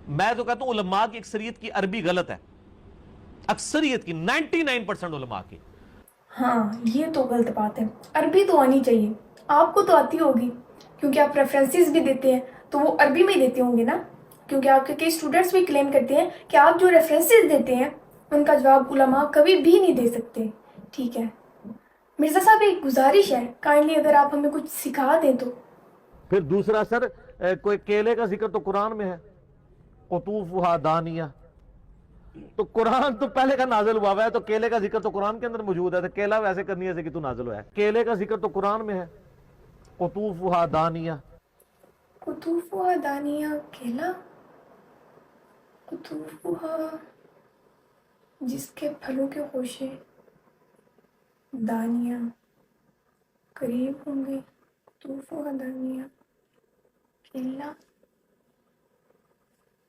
میں تو کہتا ہوں علماء کی اکثریت کی عربی غلط ہے، اکثریت کی 99% علماء کی. ہاں یہ تو غلط بات ہے، عربی تو آنی چاہیے. آپ کو تو آتی ہوگی کیونکہ آپ ریفرنسز بھی دیتے ہیں تو وہ عربی میں دیتے ہوں گے نا، کیونکہ آپ کے کئی اسٹوڈنٹس بھی کلیم کرتے ہیں کہ آپ جو ریفرنسز دیتے ہیں ان کا جواب علماء کبھی بھی نہیں دے سکتے. ٹھیک ہے مرزا صاحب، ایک گزارش ہے، کائنڈلی اگر آپ ہمیں کچھ سکھا دیں تو. پھر دوسرا سر کوئی کیلے کا ذکر تو قرآن میں ہے، قطوفھا دانیہ، تو قرآن تو پہلے کا نازل ہوا ہے، تو کیلے کا ذکر تو قرآن کے اندر موجود ہے، تو کیلا ویسے کرنی ہے کہ تو نازل ہوا ہے. کیلے کا ذکر تو قرآن میں ہے، قطوفھا دانیہ. قطوفها دانیہ کیلا، قطوفها جس کے پھلوں کے خوشے دانیہ قریب ہوں گے، قطوفها دانیہ کیلا.